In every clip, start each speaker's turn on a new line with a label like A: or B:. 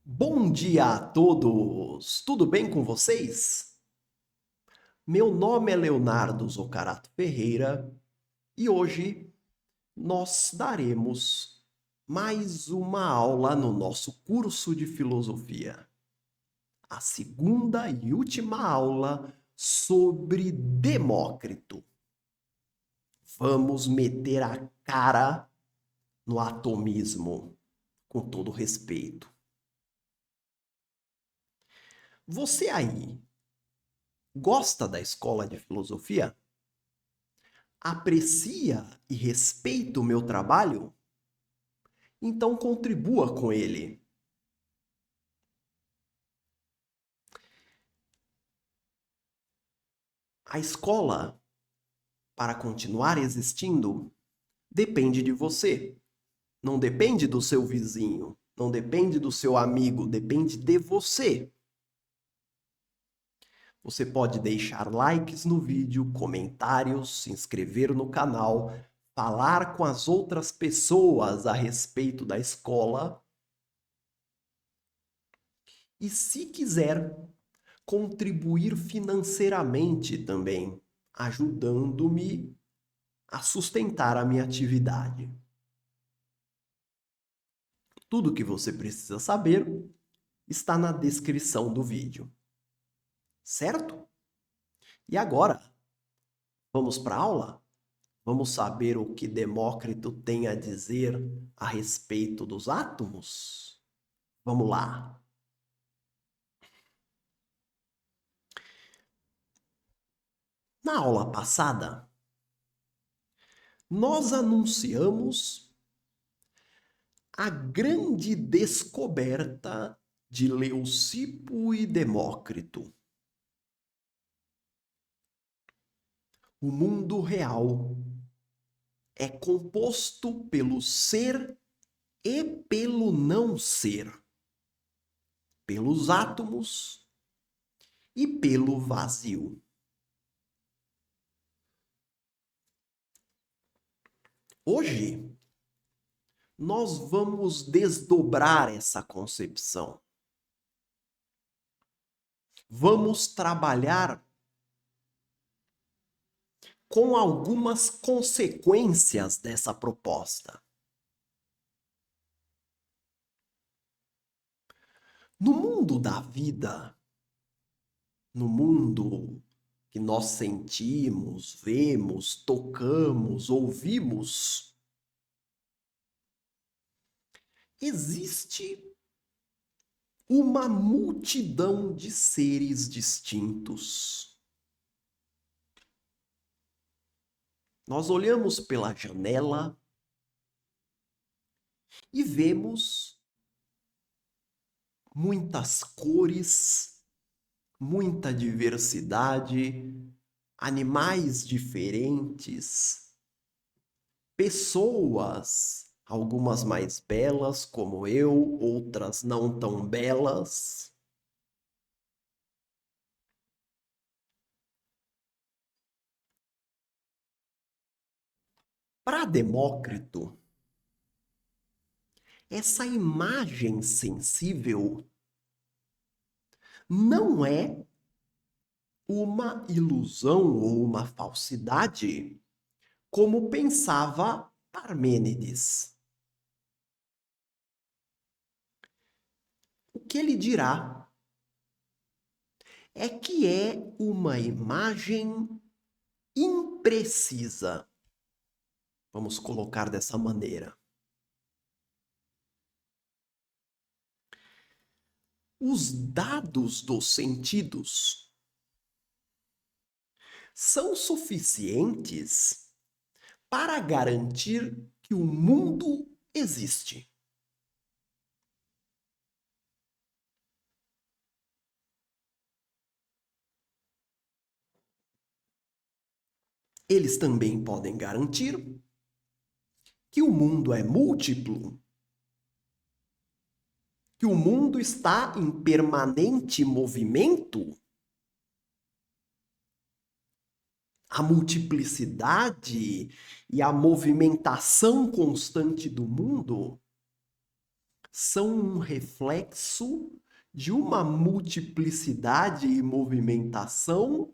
A: Bom dia a todos! Tudo bem com vocês? Meu nome é Leonardo Zoccarato Ferreira e hoje nós daremos mais uma aula no nosso curso de filosofia. A segunda e última aula sobre Demócrito. Vamos meter a cara no atomismo, com todo respeito. Você aí gosta da escola de filosofia? Aprecia e respeita o meu trabalho? Então contribua com ele. A escola, para continuar existindo, depende de você. Não depende do seu vizinho, não depende do seu amigo, depende de você. Você pode deixar likes no vídeo, comentários, se inscrever no canal, falar com as outras pessoas a respeito da escola. E se quiser, contribuir financeiramente também, ajudando-me a sustentar a minha atividade. Tudo o que você precisa saber está na descrição do vídeo. Certo? E agora, vamos para a aula? Vamos saber o que Demócrito tem a dizer a respeito dos átomos? Vamos lá! Na aula passada, nós anunciamos a grande descoberta de Leucipo e Demócrito. O mundo real é composto pelo ser e pelo não ser, pelos átomos e pelo vazio. Hoje, nós vamos desdobrar essa concepção. Vamos trabalhar com algumas consequências dessa proposta. No mundo da vida, no mundo que nós sentimos, vemos, tocamos, ouvimos, existe uma multidão de seres distintos. Nós olhamos pela janela e vemos muitas cores, muita diversidade, animais diferentes, pessoas, algumas mais belas como eu, outras não tão belas. Para Demócrito, essa imagem sensível não é uma ilusão ou uma falsidade, como pensava Parmênides. O que ele dirá é que é uma imagem imprecisa. Vamos colocar dessa maneira. Os dados dos sentidos são suficientes para garantir que o mundo existe. Eles também podem garantir que o mundo é múltiplo, que o mundo está em permanente movimento. A multiplicidade e a movimentação constante do mundo são um reflexo de uma multiplicidade e movimentação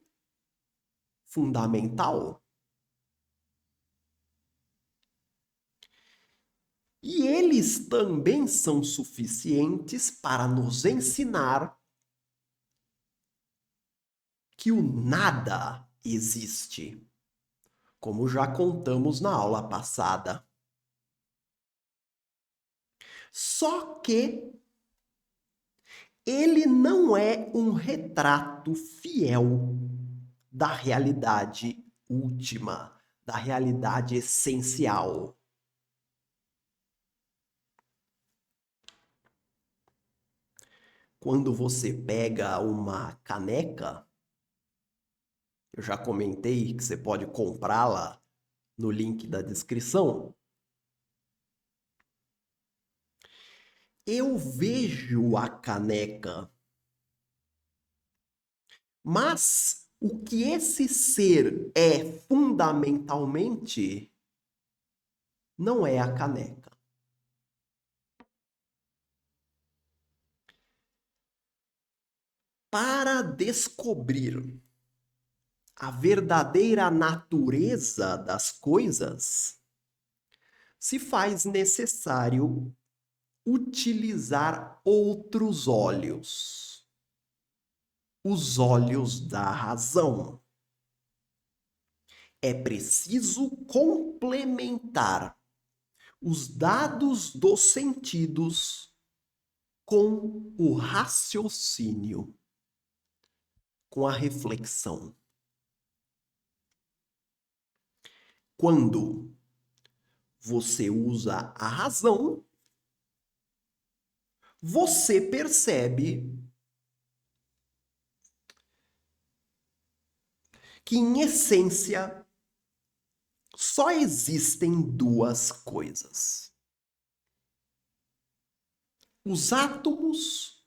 A: fundamental. E eles também são suficientes para nos ensinar que o nada existe, como já contamos na aula passada. Só que ele não é um retrato fiel da realidade última, da realidade essencial. Quando você pega uma caneca, eu já comentei que você pode comprá-la no link da descrição. Eu vejo a caneca, mas o que esse ser é fundamentalmente não é a caneca. Para descobrir a verdadeira natureza das coisas, se faz necessário utilizar outros olhos, os olhos da razão. É preciso complementar os dados dos sentidos com o raciocínio, com a reflexão. Quando você usa a razão, você percebe que, em essência, só existem duas coisas: os átomos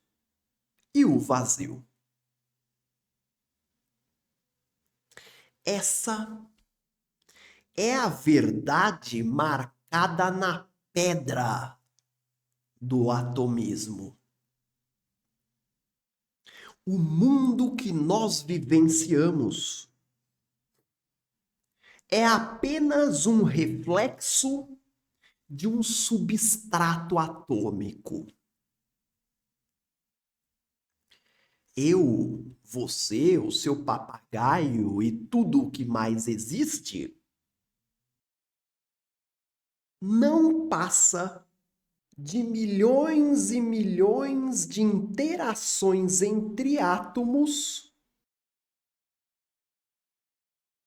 A: e o vazio. Essa é a verdade marcada na pedra do atomismo. O mundo que nós vivenciamos é apenas um reflexo de um substrato atômico. Eu, você, o seu papagaio e tudo o que mais existe não passa de milhões e milhões de interações entre átomos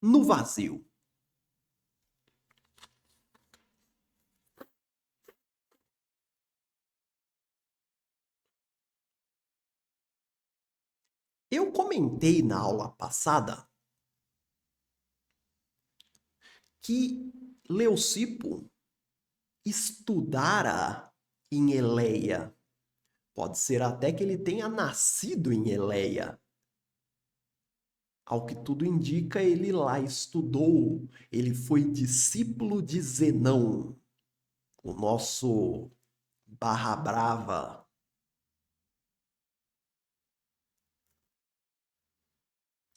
A: no vazio. Eu comentei na aula passada que Leucipo estudara em Eleia. Pode ser até que ele tenha nascido em Eleia. Ao que tudo indica, ele lá estudou, ele foi discípulo de Zenão, o nosso barra brava.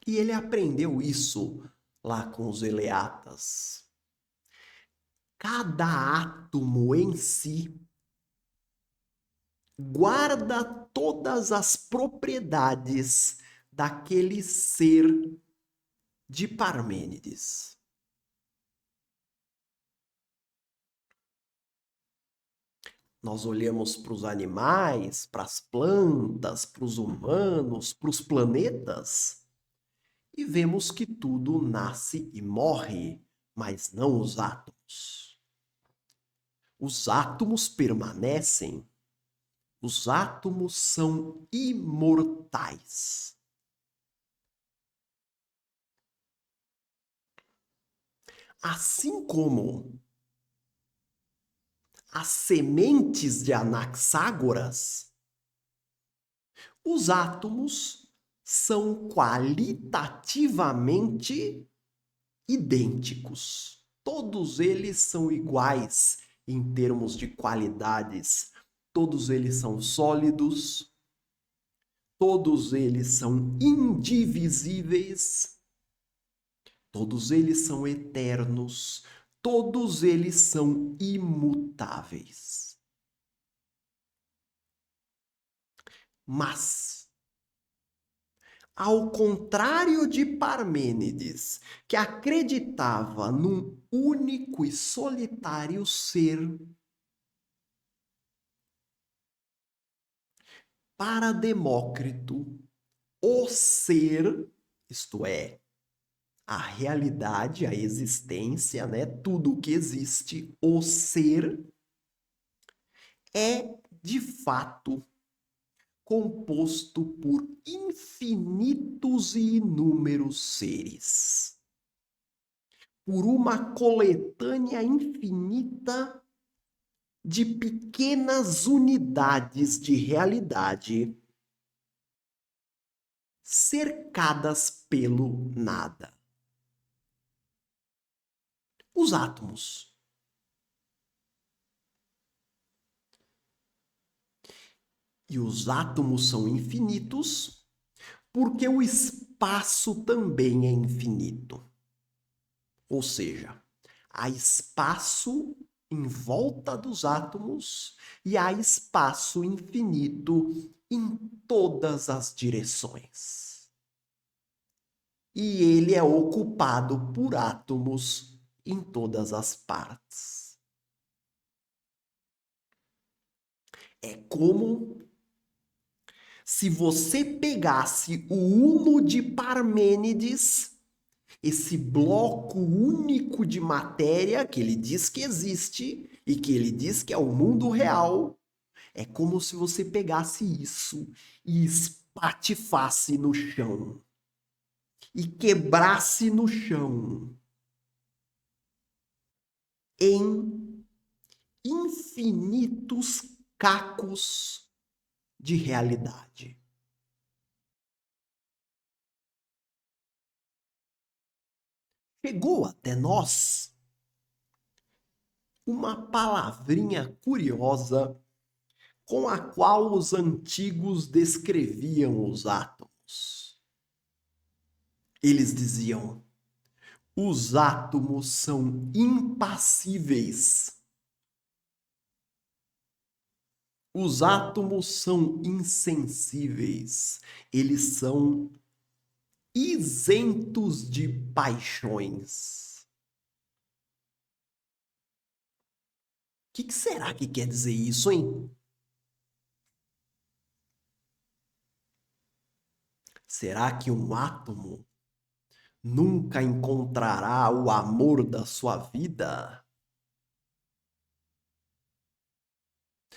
A: E ele aprendeu isso lá com os eleatas. Cada átomo em si guarda todas as propriedades daquele ser de Parmênides. Nós olhamos para os animais, para as plantas, para os humanos, para os planetas e vemos que tudo nasce e morre, mas não os átomos. Os átomos permanecem. Os átomos são imortais. Assim como as sementes de Anaxágoras, os átomos são qualitativamente idênticos. Todos eles são iguais em termos de qualidades todos eles são sólidos, todos eles são indivisíveis, todos eles são eternos, todos eles são imutáveis. Mas, ao contrário de Parmênides, que acreditava num único e solitário ser, para Demócrito, o ser, isto é, a realidade, a existência, né, tudo o que existe, o ser, é de fato composto por infinitos e inúmeros seres, por uma coletânea infinita de pequenas unidades de realidade cercadas pelo nada. Os átomos. E os átomos são infinitos porque o espaço também é infinito. Ou seja, há espaço em volta dos átomos e há espaço infinito em todas as direções. E ele é ocupado por átomos em todas as partes. É como se você pegasse o Uno de Parmênides, esse bloco único de matéria que ele diz que existe e que ele diz que é o mundo real, é como se você pegasse isso e espatifasse no chão e quebrasse no chão em infinitos cacos de realidade. Chegou até nós uma palavrinha curiosa com a qual os antigos descreviam os átomos. Eles diziam: os átomos são impassíveis. Os átomos são insensíveis. Eles são isentos de paixões. O que será que quer dizer isso, hein? Será que um átomo nunca encontrará o amor da sua vida?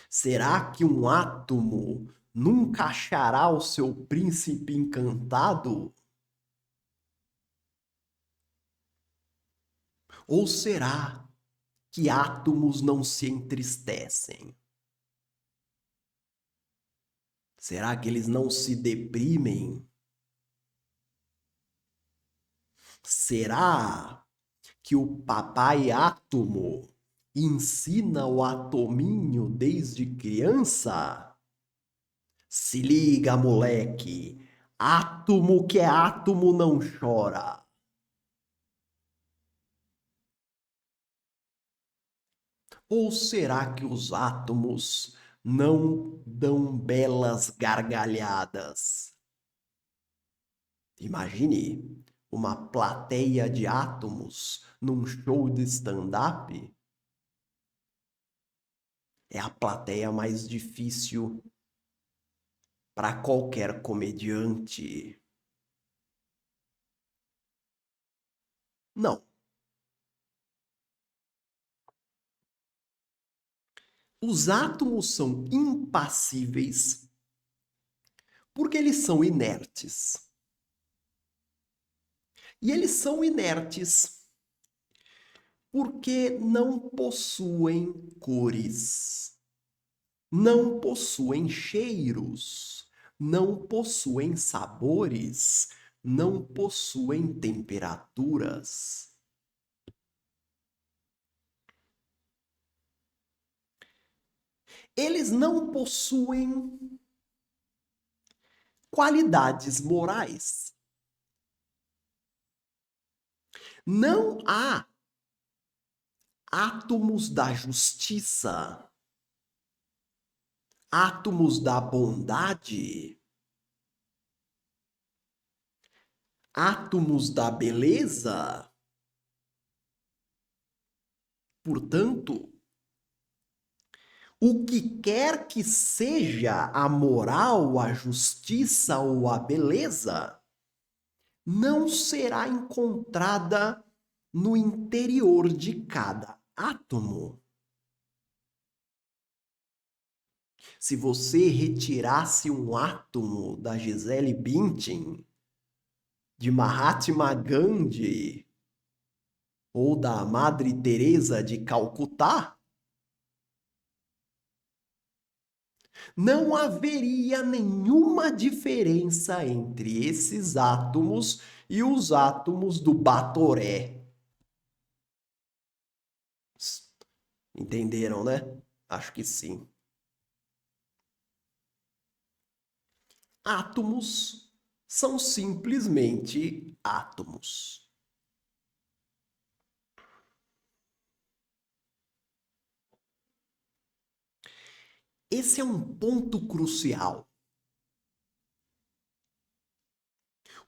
A: Será que um átomo nunca achará o seu príncipe encantado? Ou será que átomos não se entristecem? Será que eles não se deprimem? Será que o papai átomo ensina o atominho desde criança? Se liga, moleque! Átomo que é átomo não chora. Ou será que os átomos não dão belas gargalhadas? Imagine uma plateia de átomos num show de stand-up. É a plateia mais difícil para qualquer comediante. Não. Os átomos são impassíveis porque eles são inertes. E eles são inertes porque não possuem cores, não possuem cheiros, não possuem sabores, não possuem temperaturas. Eles não possuem qualidades morais. Não há átomos da justiça, átomos da bondade, átomos da beleza. Portanto, o que quer que seja a moral, a justiça ou a beleza, não será encontrada no interior de cada átomo. Se você retirasse um átomo da Gisele Bündchen, de Mahatma Gandhi ou da Madre Teresa de Calcutá, não haveria nenhuma diferença entre esses átomos e os átomos do Batoré. Entenderam, né? Acho que sim. Átomos são simplesmente átomos. Esse é um ponto crucial.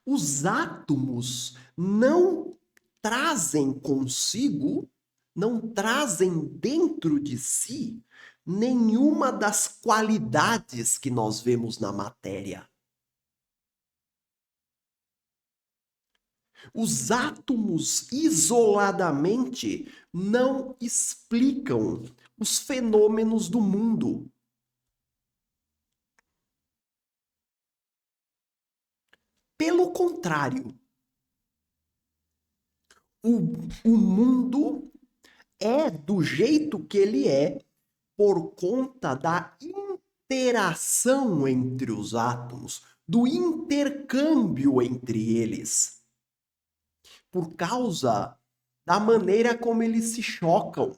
A: Os átomos não trazem consigo, não trazem dentro de si nenhuma das qualidades que nós vemos na matéria. Os átomos isoladamente não explicam os fenômenos do mundo. Pelo contrário, o mundo é do jeito que ele é por conta da interação entre os átomos, do intercâmbio entre eles, por causa da maneira como eles se chocam,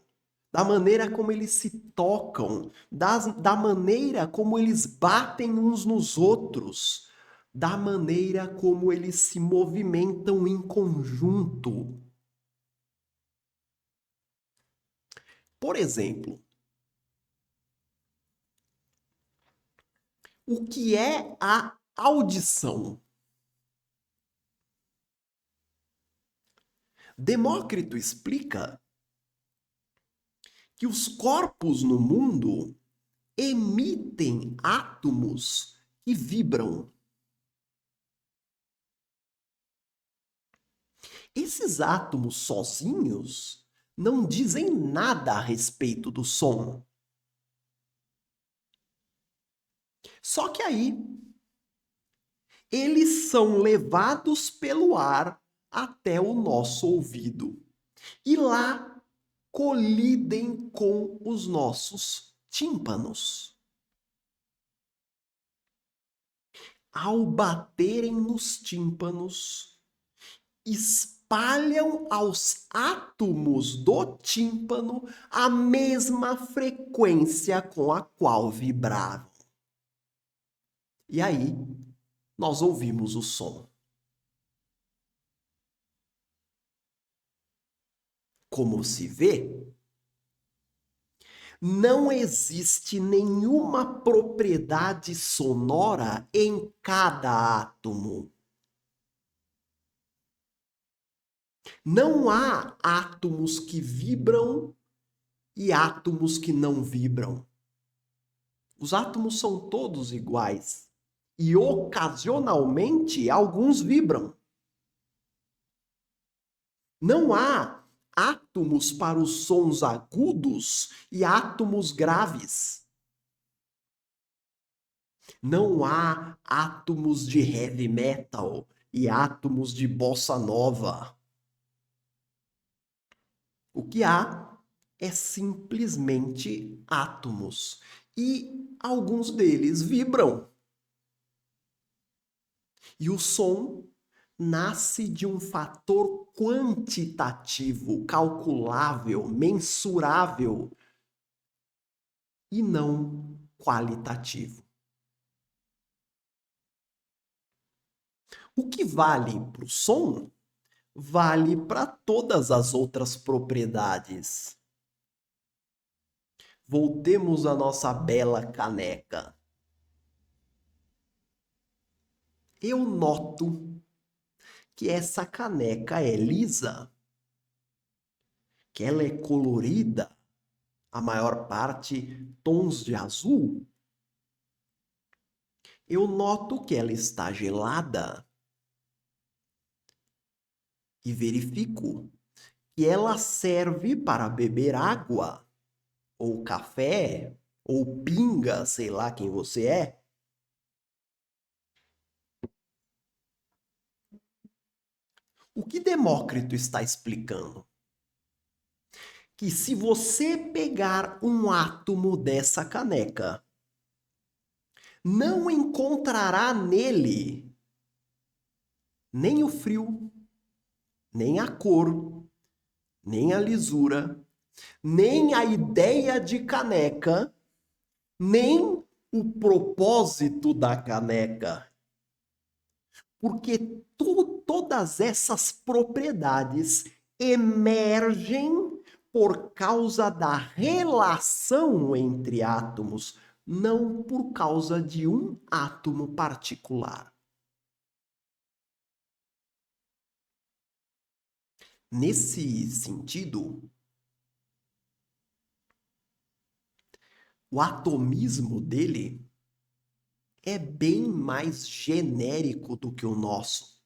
A: da maneira como eles se tocam, da maneira como eles batem uns nos outros, da maneira como eles se movimentam em conjunto. Por exemplo, o que é a audição? Demócrito explica que os corpos no mundo emitem átomos que vibram. Esses átomos sozinhos não dizem nada a respeito do som. Só que aí eles são levados pelo ar até o nosso ouvido. E lá colidem com os nossos tímpanos. Ao baterem nos tímpanos, espalham aos átomos do tímpano a mesma frequência com a qual vibravam. E aí, nós ouvimos o som. Como se vê, não existe nenhuma propriedade sonora em cada átomo. Não há átomos que vibram e átomos que não vibram. Os átomos são todos iguais. E ocasionalmente alguns vibram. Não há átomos para os sons agudos e átomos graves. Não há átomos de heavy metal e átomos de bossa nova. O que há é simplesmente átomos. E alguns deles vibram. E o som nasce de um fator quantitativo, calculável, mensurável, e não qualitativo. O que vale para o som, vale para todas as outras propriedades. Voltemos à nossa bela caneca. Eu noto que essa caneca é lisa, que ela é colorida, a maior parte tons de azul. Eu noto que ela está gelada e verifico que ela serve para beber água, ou café, ou pinga, sei lá quem você é. O que Demócrito está explicando? Que se você pegar um átomo dessa caneca, não encontrará nele nem o frio, nem a cor, nem a lisura, nem a ideia de caneca, nem o propósito da caneca. Porque todas essas propriedades emergem por causa da relação entre átomos, não por causa de um átomo particular. Nesse sentido, o atomismo dele é bem mais genérico do que o nosso.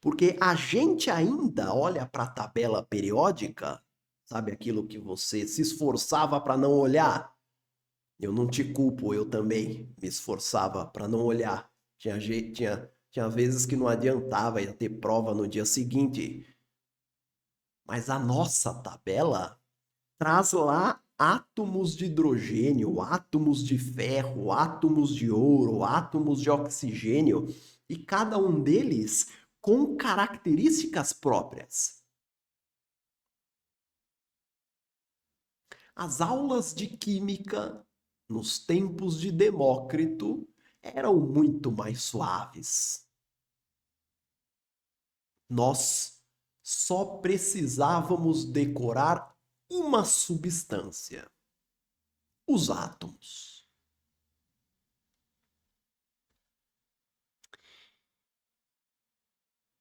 A: Porque a gente ainda olha para a tabela periódica, sabe aquilo que você se esforçava para não olhar? Eu não te culpo, eu também me esforçava para não olhar. Tinha vezes que não adiantava, ia ter prova no dia seguinte. Mas a nossa tabela traz lá átomos de hidrogênio, átomos de ferro, átomos de ouro, átomos de oxigênio, e cada um deles com características próprias. As aulas de química, nos tempos de Demócrito, eram muito mais suaves. Nós só precisávamos decorar uma substância: os átomos.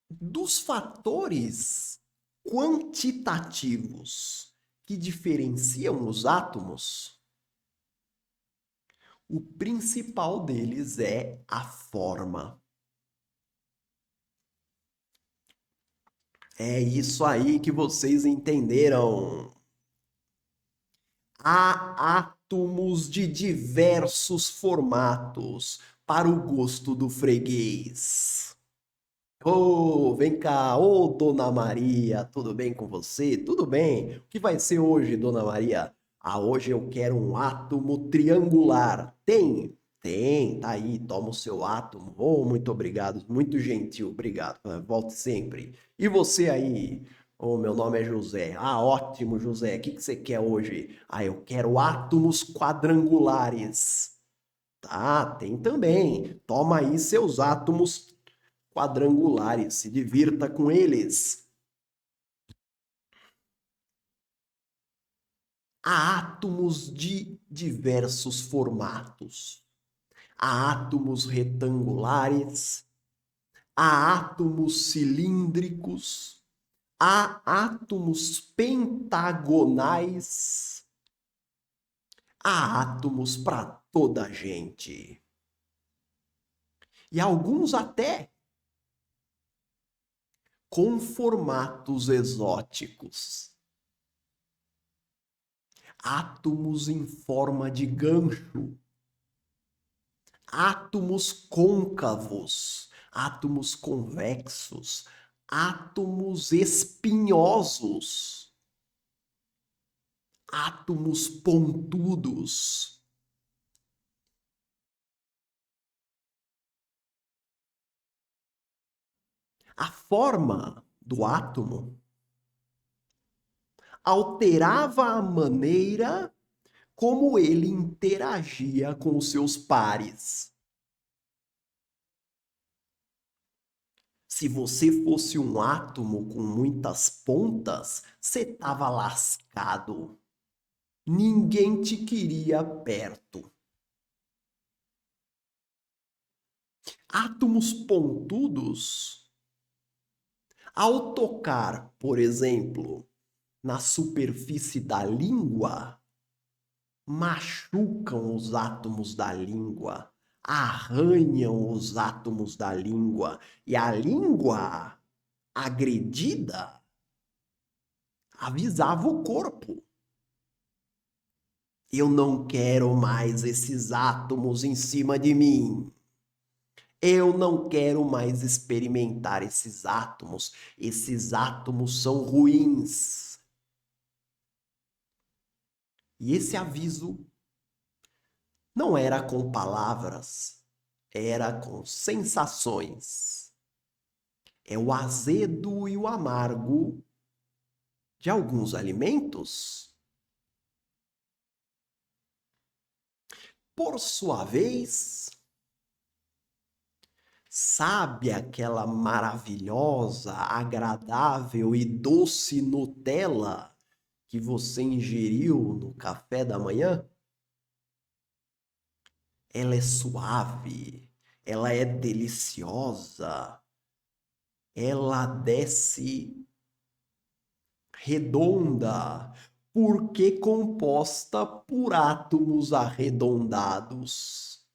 A: Dos fatores quantitativos que diferenciam os átomos, o principal deles é a forma. É isso aí que vocês entenderam. Há átomos de diversos formatos para o gosto do freguês. Ô, vem cá, ô Dona Maria, tudo bem com você? Tudo bem. O que vai ser hoje, Dona Maria? Ah, hoje eu quero um átomo triangular. Tem? Tem, tá aí, toma o seu átomo. Oh, muito obrigado, muito gentil, obrigado. Volte sempre. E você aí? Oh, meu nome é José. Ah, ótimo, José. O que você quer hoje? Ah, eu quero átomos quadrangulares. Tá, tem também. Toma aí seus átomos quadrangulares, se divirta com eles. Há átomos de diversos formatos. Há átomos retangulares, há átomos cilíndricos, há átomos pentagonais, há átomos para toda a gente. E alguns até com formatos exóticos. Átomos em forma de gancho, átomos côncavos, átomos convexos, átomos espinhosos, átomos pontudos. A forma do átomo alterava a maneira como ele interagia com os seus pares. Se você fosse um átomo com muitas pontas, você estava lascado. Ninguém te queria perto. Átomos pontudos, ao tocar, por exemplo, na superfície da língua, machucam os átomos da língua, arranham os átomos da língua, e a língua agredida avisava o corpo. Eu não quero mais esses átomos em cima de mim. Eu não quero mais experimentar esses átomos. Esses átomos são ruins. E esse aviso não era com palavras, era com sensações. É o azedo e o amargo de alguns alimentos. Por sua vez, sabe aquela maravilhosa, agradável e doce Nutella que você ingeriu no café da manhã? Ela é suave, ela é deliciosa, ela desce redonda, porque composta por átomos arredondados.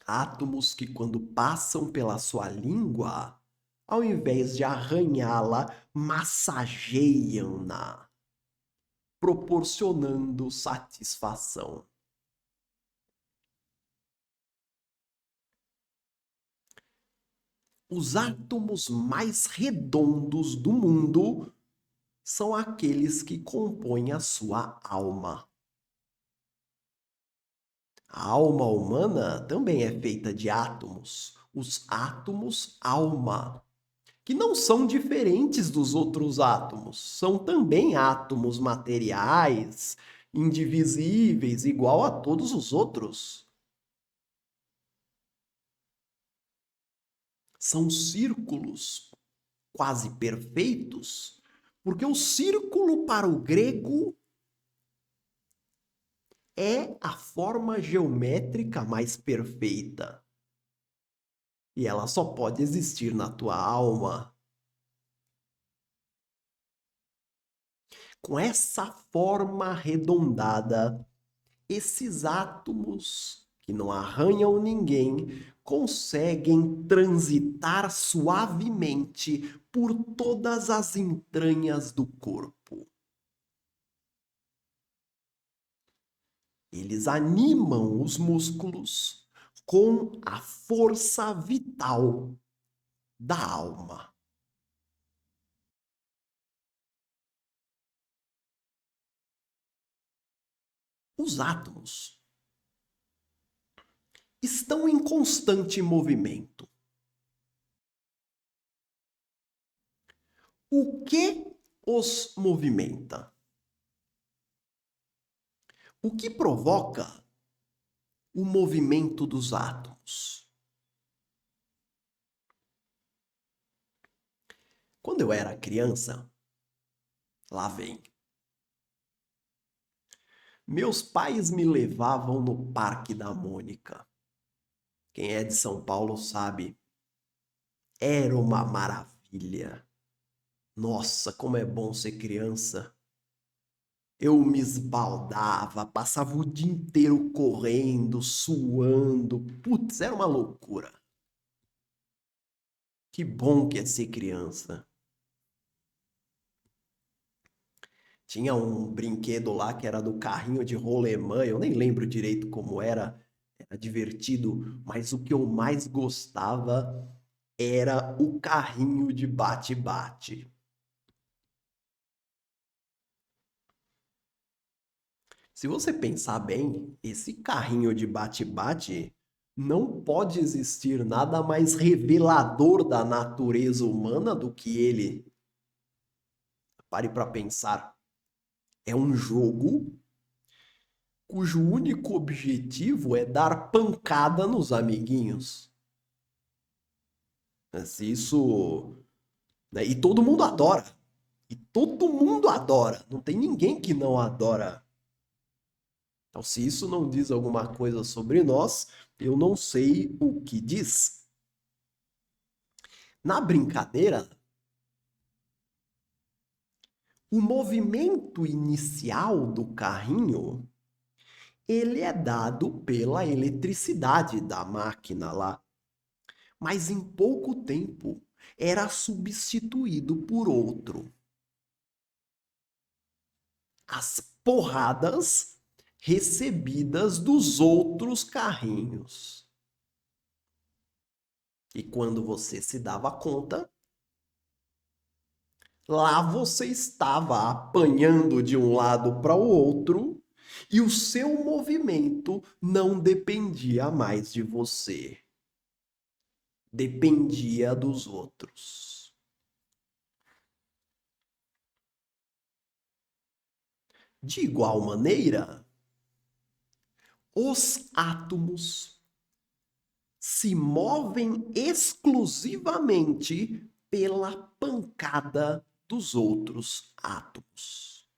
A: Átomos que, quando passam pela sua língua, ao invés de arranhá-la, massageiam-na, proporcionando satisfação. Os átomos mais redondos do mundo são aqueles que compõem a sua alma. A alma humana também é feita de átomos, os átomos alma, que não são diferentes dos outros átomos, são também átomos materiais, indivisíveis, igual a todos os outros. São círculos quase perfeitos, porque o círculo para o grego é a forma geométrica mais perfeita. E ela só pode existir na tua alma. Com essa forma arredondada, esses átomos que não arranham ninguém conseguem transitar suavemente por todas as entranhas do corpo. Eles animam os músculos com a força vital da alma. Os átomos estão em constante movimento. O que os movimenta? O que provoca o movimento dos átomos? Quando eu era criança, lá vem. Meus pais me levavam no Parque da Mônica. Quem é de São Paulo sabe. Era uma maravilha. Nossa, como é bom ser criança. Eu me esbaldava, passava o dia inteiro correndo, suando. Putz, era uma loucura. Que bom que é ser criança. Tinha um brinquedo lá que era do carrinho de rolemã, eu nem lembro direito como era, era divertido, mas o que eu mais gostava era o carrinho de bate-bate. Se você pensar bem, esse carrinho de bate-bate não pode existir nada mais revelador da natureza humana do que ele. Pare para pensar. É um jogo cujo único objetivo é dar pancada nos amiguinhos. Mas isso, né? E todo mundo adora. E todo mundo adora. Não tem ninguém que não adora. Então, se isso não diz alguma coisa sobre nós, eu não sei o que diz. Na brincadeira, o movimento inicial do carrinho, ele é dado pela eletricidade da máquina lá. Mas em pouco tempo era substituído por outro. As porradas recebidas dos outros carrinhos. E quando você se dava conta, lá você estava apanhando de um lado para o outro e o seu movimento não dependia mais de você. Dependia dos outros. De igual maneira, os átomos se movem exclusivamente pela pancada dos outros átomos.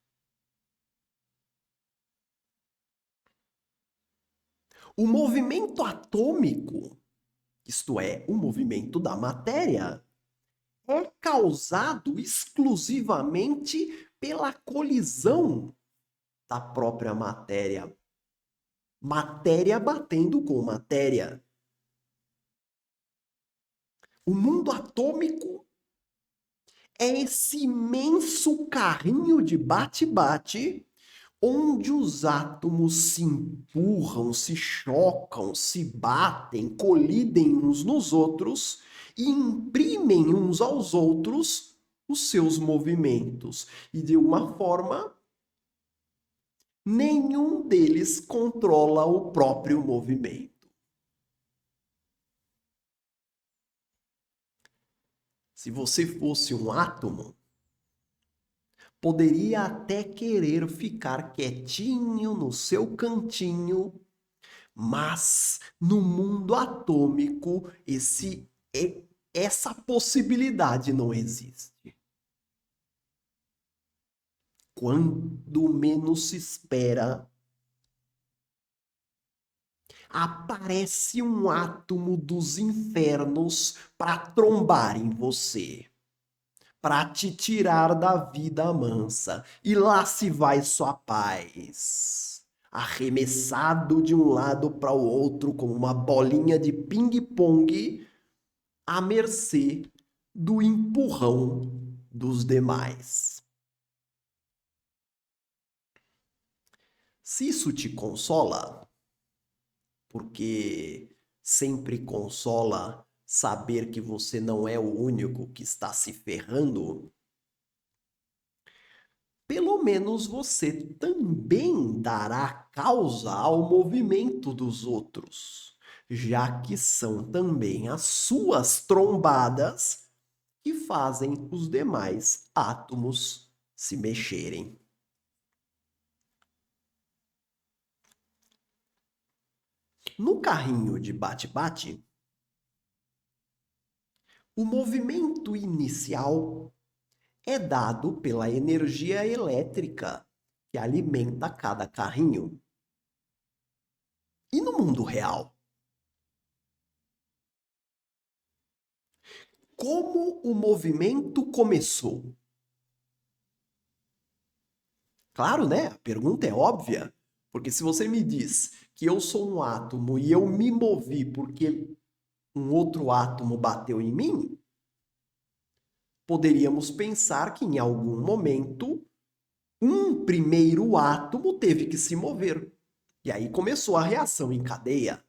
A: O movimento atômico, isto é, o movimento da matéria, é causado exclusivamente pela colisão da própria matéria. Matéria batendo com matéria. O mundo atômico é esse imenso carrinho de bate-bate onde os átomos se empurram, se chocam, se batem, colidem uns nos outros e imprimem uns aos outros os seus movimentos. E de uma forma, nenhum deles controla o próprio movimento. Se você fosse um átomo, poderia até querer ficar quietinho no seu cantinho, mas no mundo atômico essa possibilidade não existe. Quando menos se espera, aparece um átomo dos infernos para trombar em você, para te tirar da vida mansa. E lá se vai sua paz, arremessado de um lado para o outro como uma bolinha de ping-pong, à mercê do empurrão dos demais. Se isso te consola, porque sempre consola saber que você não é o único que está se ferrando, pelo menos você também dará causa ao movimento dos outros, já que são também as suas trombadas que fazem os demais átomos se mexerem. No carrinho de bate-bate, o movimento inicial é dado pela energia elétrica que alimenta cada carrinho. E no mundo real? Como o movimento começou? Claro, né? A pergunta é óbvia. Porque se você me diz que eu sou um átomo e eu me movi porque um outro átomo bateu em mim, poderíamos pensar que em algum momento um primeiro átomo teve que se mover. E aí começou a reação em cadeia.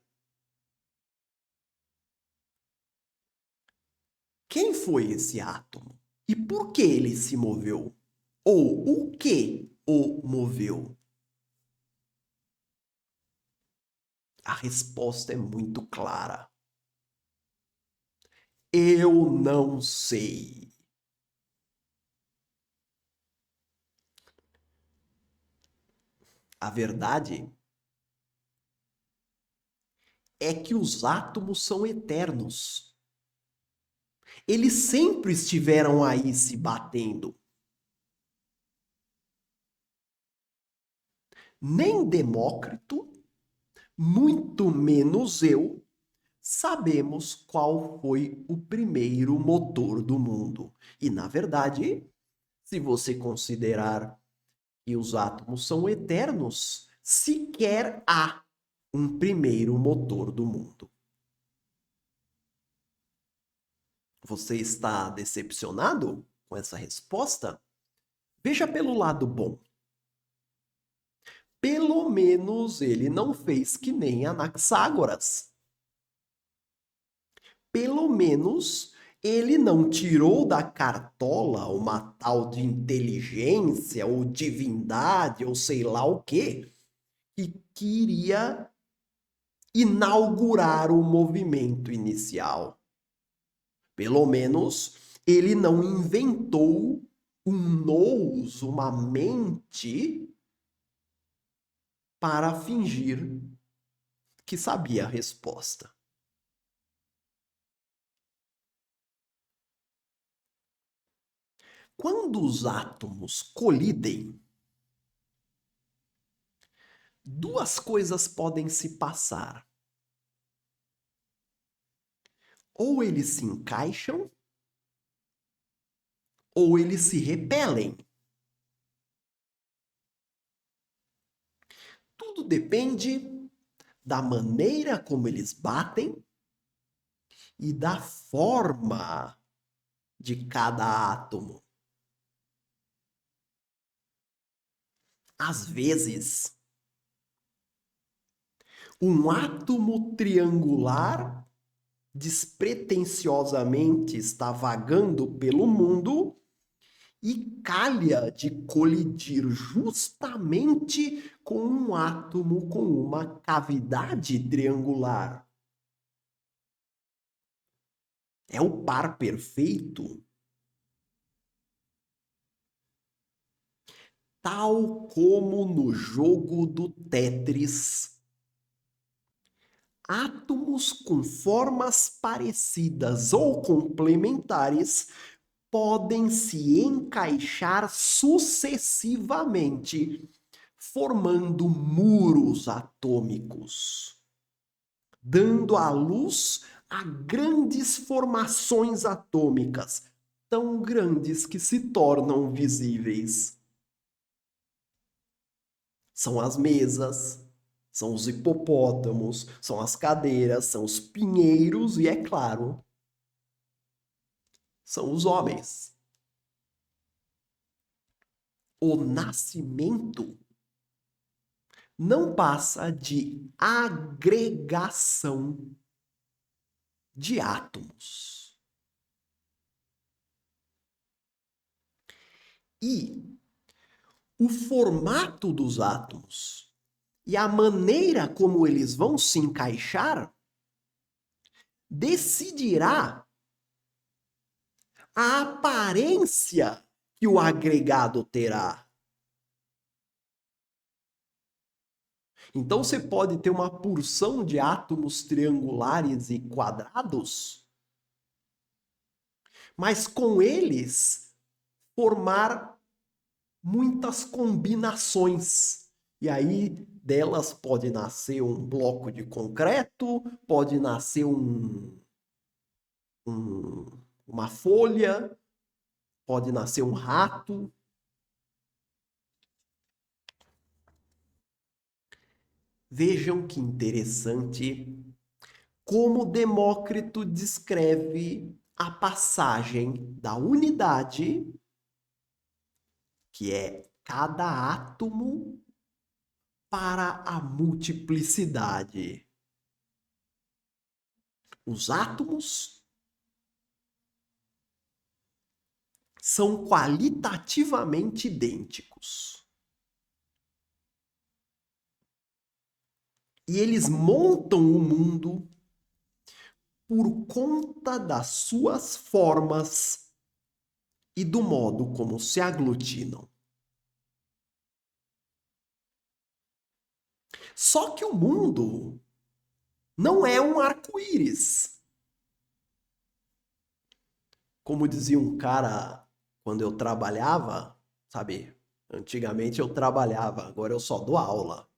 A: Quem foi esse átomo? E por que ele se moveu? Ou o que o moveu? A resposta é muito clara. Eu não sei. A verdade é que os átomos são eternos. Eles sempre estiveram aí se batendo. Nem Demócrito, muito menos eu, sabemos qual foi o primeiro motor do mundo. E, na verdade, se você considerar que os átomos são eternos, sequer há um primeiro motor do mundo. Você está decepcionado com essa resposta? Veja pelo lado bom. Pelo menos ele não fez que nem Anaxágoras. Pelo menos ele não tirou da cartola uma tal de inteligência ou divindade ou sei lá o quê, que queria inaugurar o movimento inicial. Pelo menos ele não inventou um nous, uma mente, para fingir que sabia a resposta. Quando os átomos colidem, duas coisas podem se passar. Ou eles se encaixam, ou eles se repelem. Tudo depende da maneira como eles batem e da forma de cada átomo. Às vezes, um átomo triangular despretensiosamente está vagando pelo mundo e calha de colidir justamente com um átomo com uma cavidade triangular. É o par perfeito. Tal como no jogo do Tetris. Átomos com formas parecidas ou complementares podem se encaixar sucessivamente, formando muros atômicos, dando à luz a grandes formações atômicas, tão grandes que se tornam visíveis. São as mesas, são os hipopótamos, são as cadeiras, são os pinheiros e, é claro, são os homens. O nascimento não passa de agregação de átomos. E o formato dos átomos e a maneira como eles vão se encaixar decidirá a aparência que o agregado terá. Então você pode ter uma porção de átomos triangulares e quadrados, mas com eles formar muitas combinações. E aí delas pode nascer um bloco de concreto, pode nascer uma folha, pode nascer um rato. Vejam que interessante como Demócrito descreve a passagem da unidade, que é cada átomo, para a multiplicidade. Os átomos são qualitativamente idênticos. E eles montam o mundo por conta das suas formas e do modo como se aglutinam. Só que o mundo Não é um arco-íris. Como dizia um cara quando eu trabalhava, sabe? Antigamente eu trabalhava, agora eu só dou aula.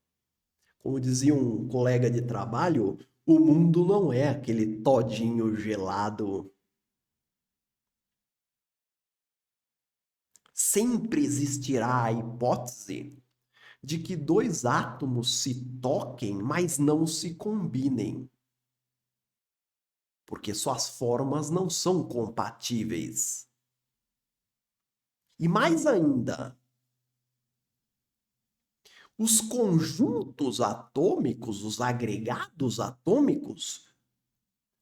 A: Como dizia um colega de trabalho, o mundo não é aquele todinho gelado. Sempre existirá a hipótese de que dois átomos se toquem, mas não se combinem, porque suas formas não são compatíveis. E mais ainda, os conjuntos atômicos, os agregados atômicos,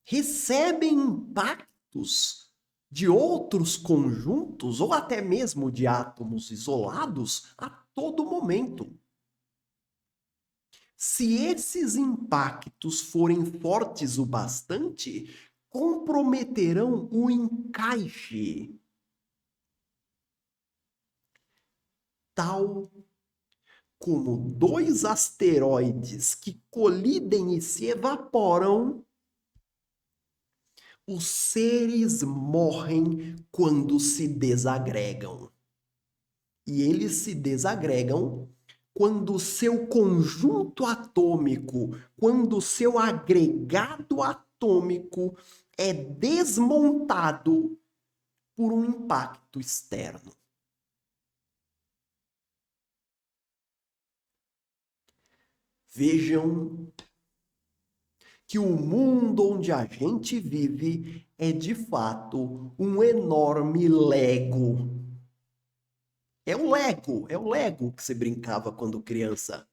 A: recebem impactos de outros conjuntos ou até mesmo de átomos isolados a todo momento. Se esses impactos forem fortes o bastante, comprometerão o encaixe, tal como dois asteroides que colidem e se evaporam. Os seres morrem quando se desagregam. E eles se desagregam quando o seu conjunto atômico, quando o seu agregado atômico é desmontado por um impacto externo. Vejam que o mundo onde a gente vive é de fato um enorme Lego. É o Lego que você brincava quando criança.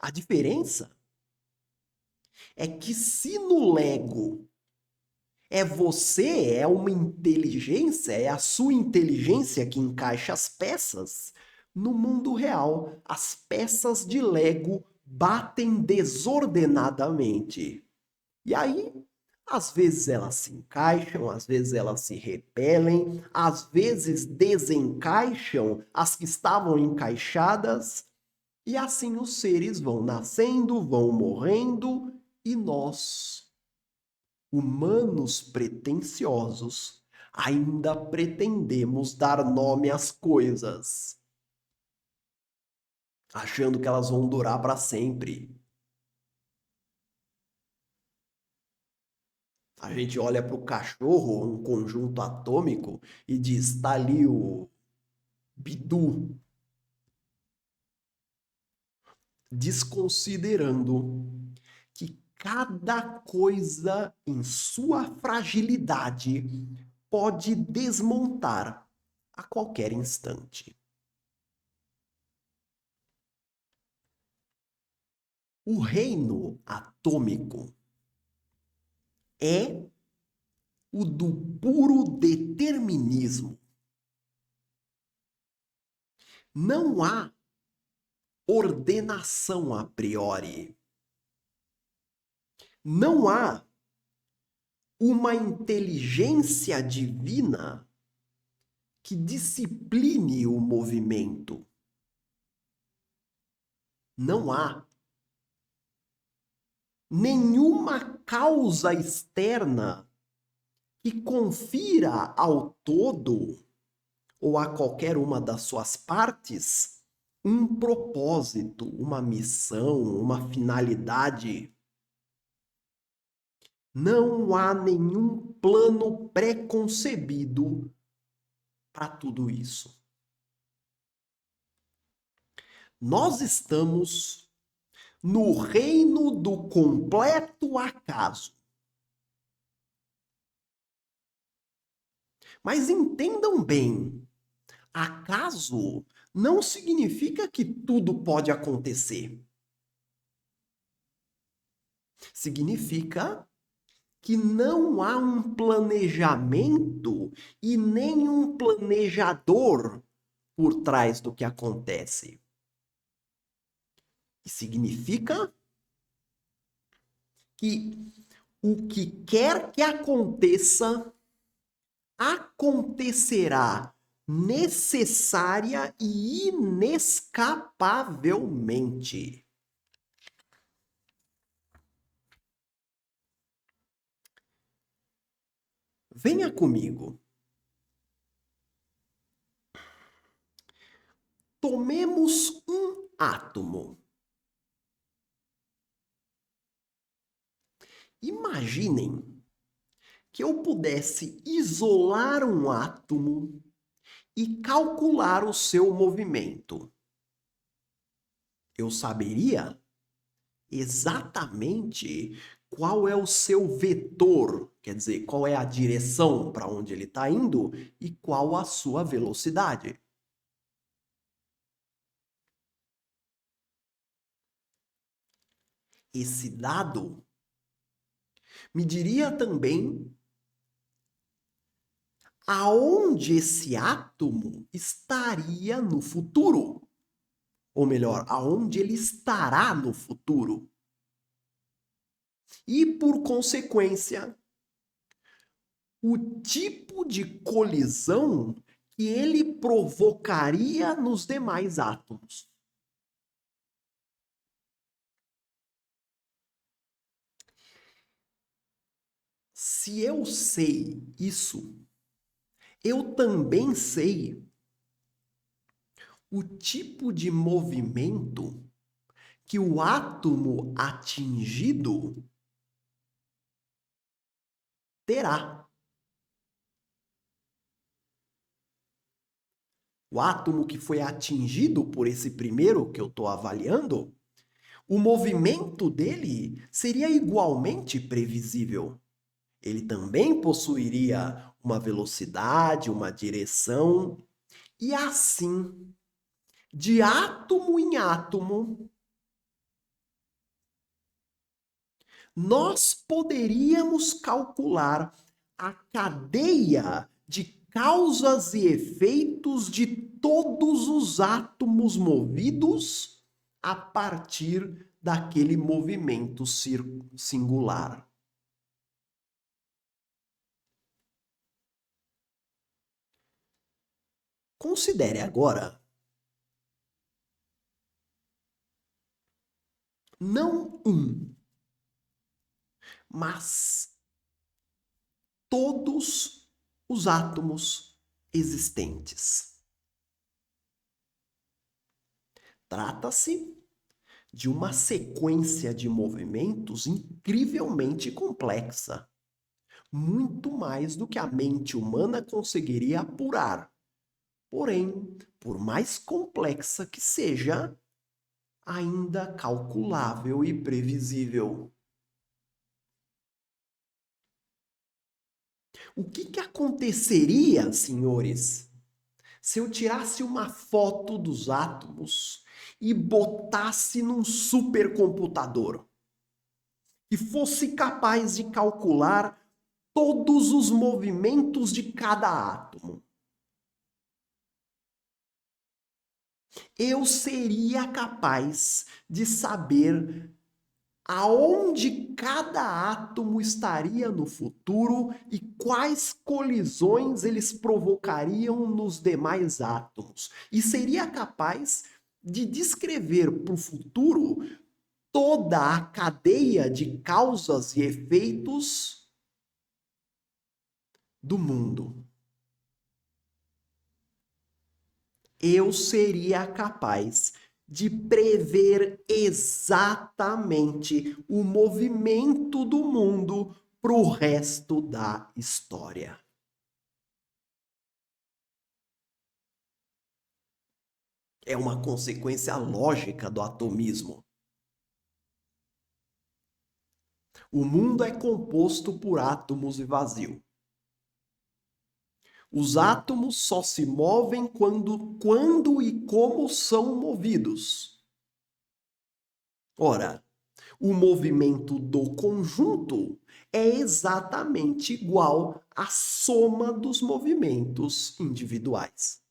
A: A diferença é que se no Lego é você, é uma inteligência, é a sua inteligência que encaixa as peças, no mundo real, as peças de Lego batem desordenadamente. E aí, às vezes elas se encaixam, às vezes elas se repelem, às vezes desencaixam as que estavam encaixadas, e assim os seres vão nascendo, vão morrendo, e nós, humanos pretensiosos, ainda pretendemos dar nome às coisas, achando que elas vão durar para sempre. A gente olha para o cachorro, um conjunto atômico, e diz: tá ali o Bidu, desconsiderando que cada coisa em sua fragilidade pode desmontar a qualquer instante. O reino atômico é o do puro determinismo. Não há ordenação a priori. Não há uma inteligência divina que discipline o movimento. Não há nenhuma causa externa que confira ao todo ou a qualquer uma das suas partes um propósito, uma missão, uma finalidade. Não há nenhum plano pré-concebido para tudo isso. Nós estamos no reino do completo acaso. Mas entendam bem, acaso não significa que tudo pode acontecer. Significa que não há um planejamento e nem um planejador por trás do que acontece. E significa que o que quer que aconteça, acontecerá necessária e inescapavelmente. Venha comigo. Tomemos um átomo. Imaginem que eu pudesse isolar um átomo e calcular o seu movimento. Eu saberia exatamente qual é o seu vetor, quer dizer, qual é a direção para onde ele está indo e qual a sua velocidade. Esse dado me diria também aonde esse átomo estaria no futuro. Ou melhor, aonde ele estará no futuro. E, por consequência, o tipo de colisão que ele provocaria nos demais átomos. Se eu sei isso, eu também sei o tipo de movimento que o átomo atingido terá. O átomo que foi atingido por esse primeiro que eu estou avaliando, o movimento dele seria igualmente previsível. Ele também possuiria uma velocidade, uma direção, e assim, de átomo em átomo, nós poderíamos calcular a cadeia de causas e efeitos de todos os átomos movidos a partir daquele movimento singular. Considere agora não um, mas todos os átomos existentes. Trata-se de uma sequência de movimentos incrivelmente complexa, muito mais do que a mente humana conseguiria apurar. Porém, por mais complexa que seja, ainda calculável e previsível. O que aconteceria, senhores, se eu tirasse uma foto dos átomos e botasse num supercomputador e fosse capaz de calcular todos os movimentos de cada átomo? Eu seria capaz de saber aonde cada átomo estaria no futuro e quais colisões eles provocariam nos demais átomos. E seria capaz de descrever para o futuro toda a cadeia de causas e efeitos do mundo. Eu seria capaz de prever exatamente o movimento do mundo para o resto da história. É uma consequência lógica do atomismo. O mundo é composto por átomos e vazio. Os átomos só se movem quando e como são movidos. Ora, o movimento do conjunto é exatamente igual à soma dos movimentos individuais.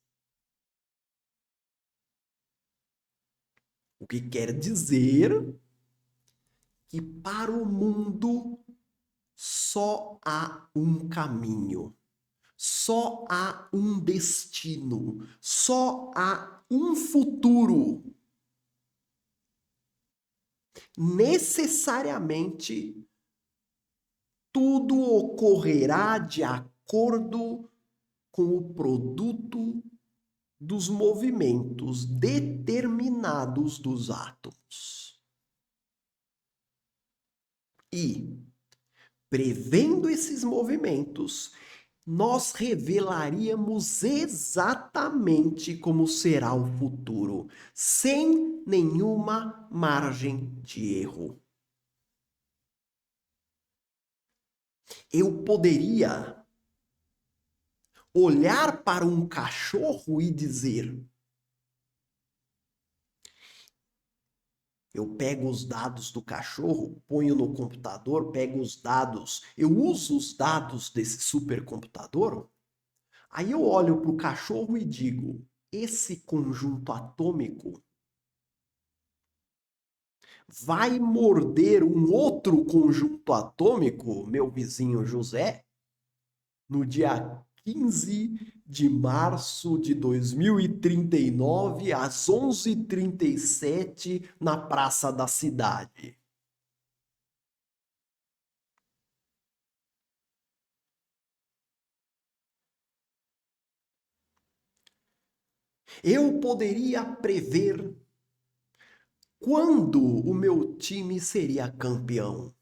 A: O que quer dizer que para o mundo só há um caminho, só há um destino, só há um futuro. Necessariamente tudo ocorrerá de acordo com o produto dos movimentos determinados dos átomos. E, prevendo esses movimentos, nós revelaríamos exatamente como será o futuro, sem nenhuma margem de erro. Eu poderia olhar para um cachorro e dizer: eu pego os dados do cachorro, ponho no computador, pego os dados, eu uso os dados desse supercomputador, aí eu olho para o cachorro e digo: esse conjunto atômico vai morder um outro conjunto atômico, meu vizinho José, no dia 15 de março de 2039, às 11h37, na Praça da Cidade. Eu poderia prever quando o meu time seria campeão,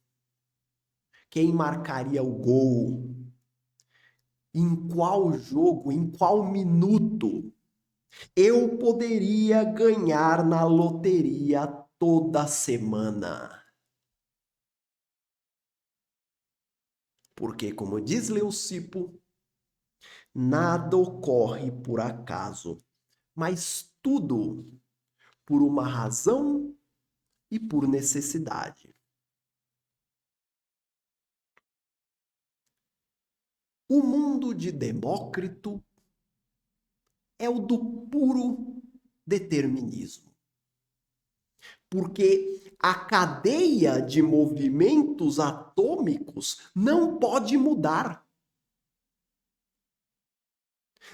A: quem marcaria o gol, em qual jogo, em qual minuto. Eu poderia ganhar na loteria toda semana. Porque, como diz Leucipo, nada ocorre por acaso, mas tudo por uma razão e por necessidade. O mundo de Demócrito é o do puro determinismo. Porque a cadeia de movimentos atômicos não pode mudar.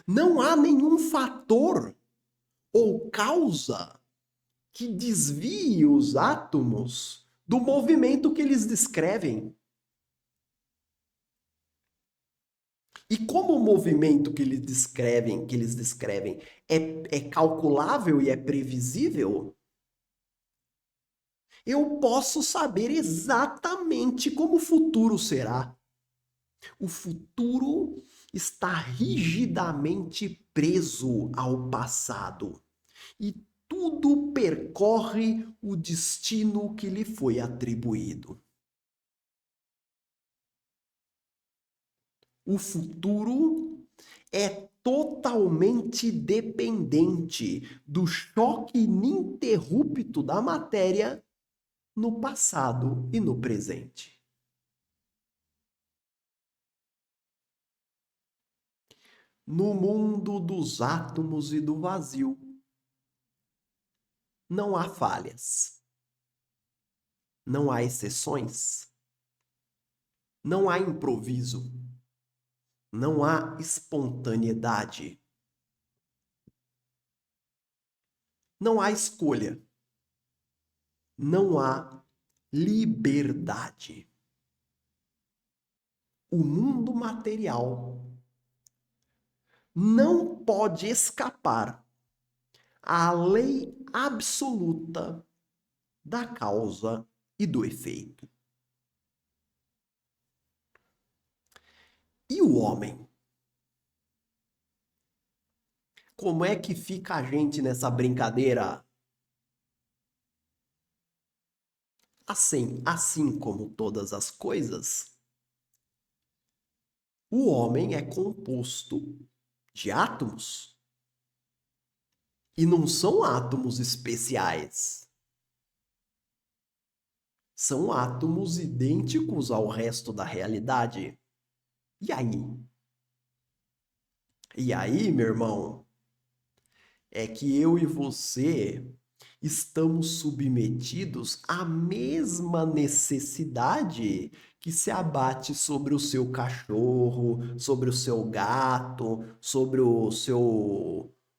A: Não há nenhum fator ou causa que desvie os átomos do movimento que eles descrevem. E como o movimento que eles descrevem é calculável e é previsível, eu posso saber exatamente como o futuro será. O futuro está rigidamente preso ao passado e tudo percorre o destino que lhe foi atribuído. O futuro é totalmente dependente do choque ininterrupto da matéria no passado e no presente. No mundo dos átomos e do vazio, não há falhas, não há exceções, não há improviso, não há espontaneidade, não há escolha, não há liberdade. O mundo material não pode escapar à lei absoluta da causa e do efeito. E o homem? Como é que fica a gente nessa brincadeira? Assim como todas as coisas, o homem é composto de átomos. E não são átomos especiais. São átomos idênticos ao resto da realidade. E aí? E aí, meu irmão, é que eu e você estamos submetidos à mesma necessidade que se abate sobre o seu cachorro, sobre o seu gato, sobre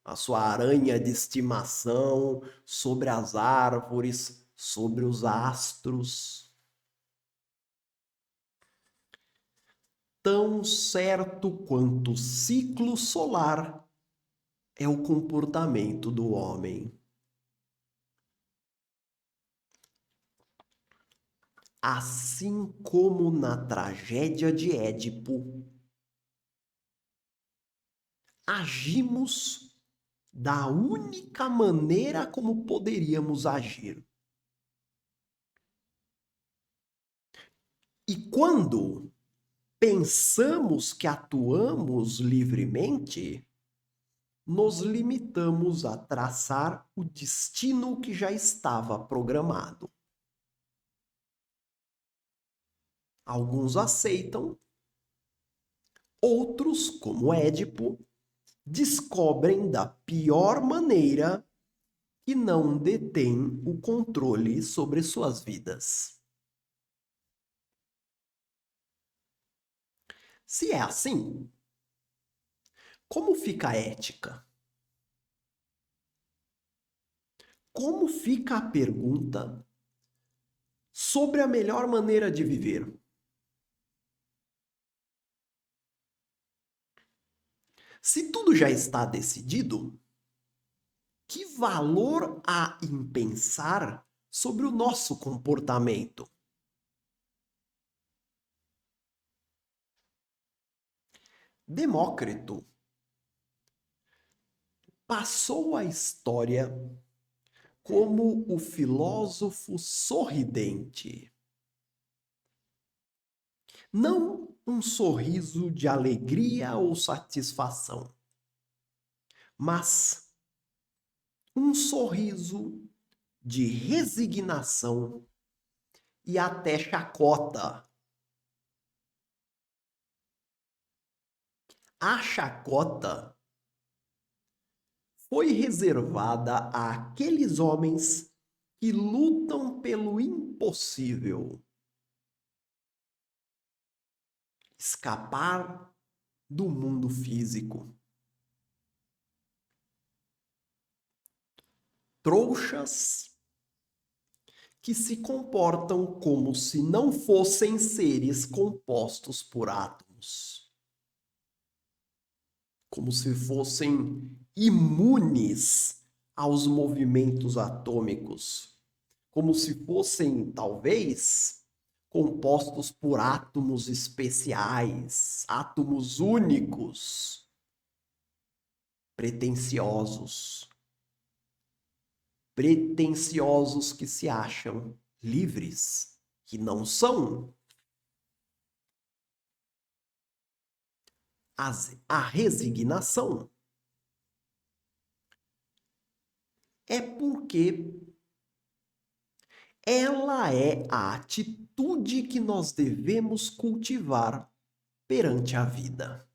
A: a sua aranha de estimação, sobre as árvores, sobre os astros. Tão certo quanto o ciclo solar é o comportamento do homem. Assim como na tragédia de Édipo, agimos da única maneira como poderíamos agir. E quando pensamos que atuamos livremente, nos limitamos a traçar o destino que já estava programado. Alguns aceitam, outros, como Édipo, descobrem da pior maneira que não detêm o controle sobre suas vidas. Se é assim, como fica a ética? Como fica a pergunta sobre a melhor maneira de viver? Se tudo já está decidido, que valor há em pensar sobre o nosso comportamento? Demócrito passou a história como o filósofo sorridente. Não um sorriso de alegria ou satisfação, mas um sorriso de resignação e até chacota. A chacota foi reservada àqueles homens que lutam pelo impossível. Escapar do mundo físico. Trouxas que se comportam como se não fossem seres compostos por átomos. Como se fossem imunes aos movimentos atômicos. Como se fossem, talvez, compostos por átomos especiais, átomos únicos, pretensiosos. Pretensiosos que se acham livres, que não são. A resignação é porque ela é a atitude que nós devemos cultivar perante a vida.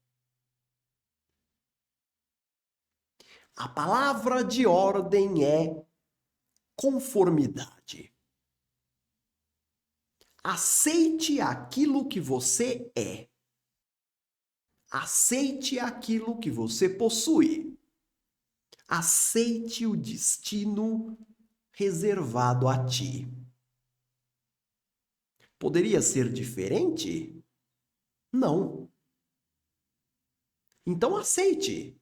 A: A palavra de ordem é conformidade. Aceite aquilo que você é. Aceite aquilo que você possui. Aceite o destino reservado a ti. Poderia ser diferente? Não. Então aceite.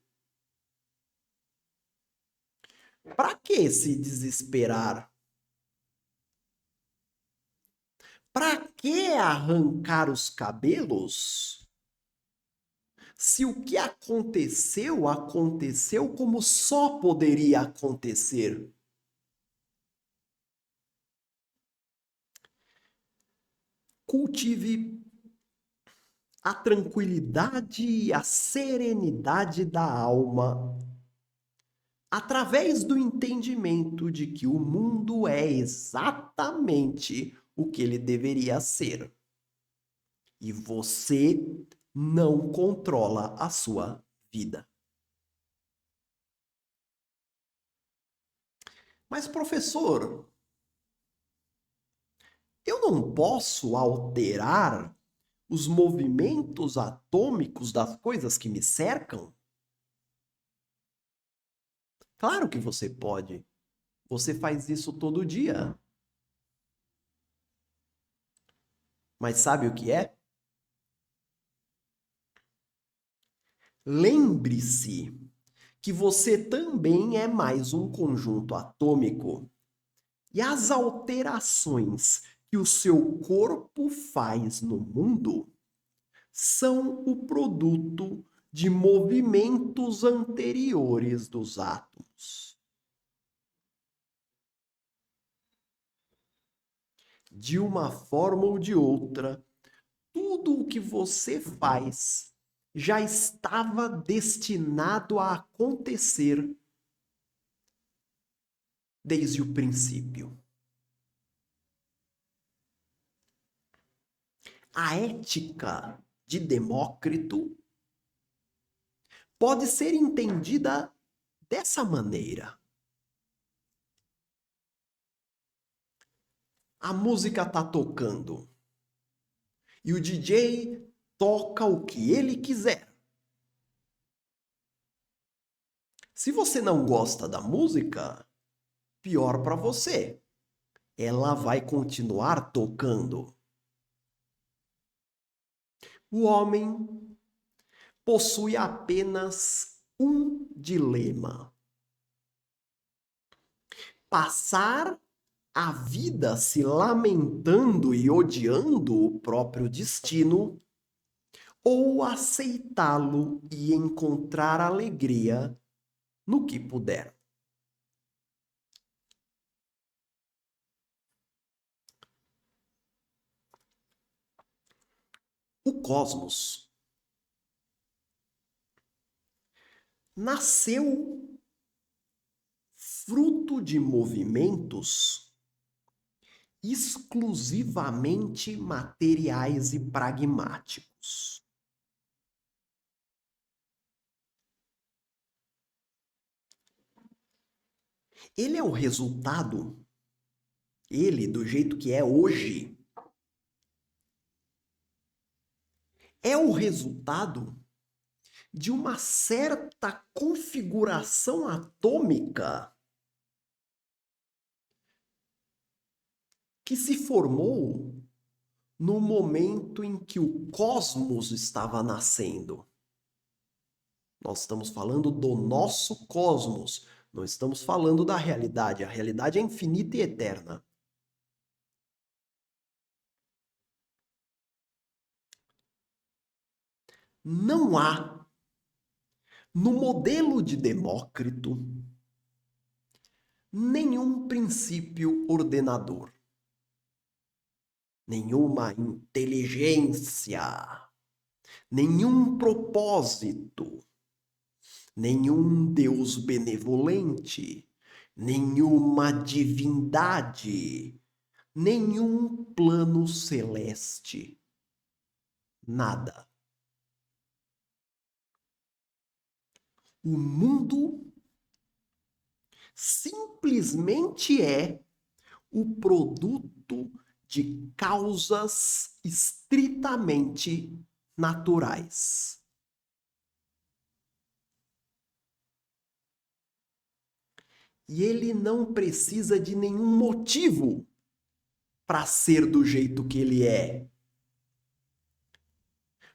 A: Para que se desesperar? Para que arrancar os cabelos? Se o que aconteceu, aconteceu como só poderia acontecer. Cultive a tranquilidade e a serenidade da alma através do entendimento de que o mundo é exatamente o que ele deveria ser. E você não controla a sua vida. Mas, professor, eu não posso alterar os movimentos atômicos das coisas que me cercam? Claro que você pode. Você faz isso todo dia. Mas sabe o que é? Lembre-se que você também é mais um conjunto atômico. E as alterações que o seu corpo faz no mundo são o produto de movimentos anteriores dos átomos. De uma forma ou de outra, tudo o que você faz já estava destinado a acontecer desde o princípio. A ética de Demócrito pode ser entendida dessa maneira. A música está tocando e o DJ toca o que ele quiser. Se você não gosta da música, pior para você. Ela vai continuar tocando. O homem possui apenas um dilema: passar a vida se lamentando e odiando o próprio destino, ou aceitá-lo e encontrar alegria no que puder. O cosmos nasceu fruto de movimentos exclusivamente materiais e pragmáticos. Ele é o resultado, ele do jeito que é hoje, é o resultado de uma certa configuração atômica que se formou no momento em que o cosmos estava nascendo. Nós estamos falando do nosso cosmos, não estamos falando da realidade. A realidade é infinita e eterna. Não há, no modelo de Demócrito, nenhum princípio ordenador, nenhuma inteligência, nenhum propósito, nenhum Deus benevolente, nenhuma divindade, nenhum plano celeste. Nada. O mundo simplesmente é o produto de causas estritamente naturais. E ele não precisa de nenhum motivo para ser do jeito que ele é.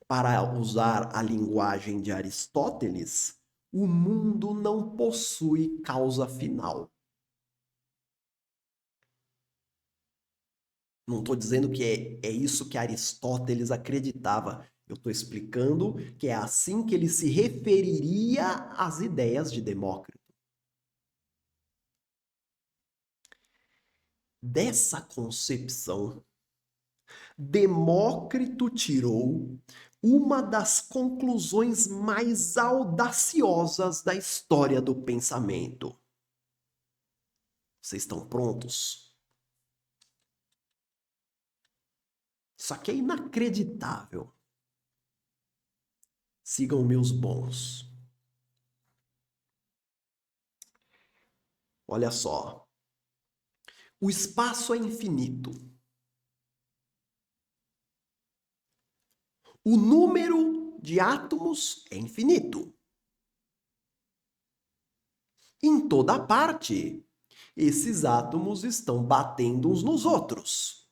A: Para usar a linguagem de Aristóteles, o mundo não possui causa final. Não estou dizendo que é isso que Aristóteles acreditava. Eu estou explicando que é assim que ele se referiria às ideias de Demócrito. Dessa concepção, Demócrito tirou uma das conclusões mais audaciosas da história do pensamento. Vocês estão prontos? Isso aqui é inacreditável. Sigam meus bons. Olha só. O espaço é infinito. O número de átomos é infinito. Em toda parte, esses átomos estão batendo uns nos outros.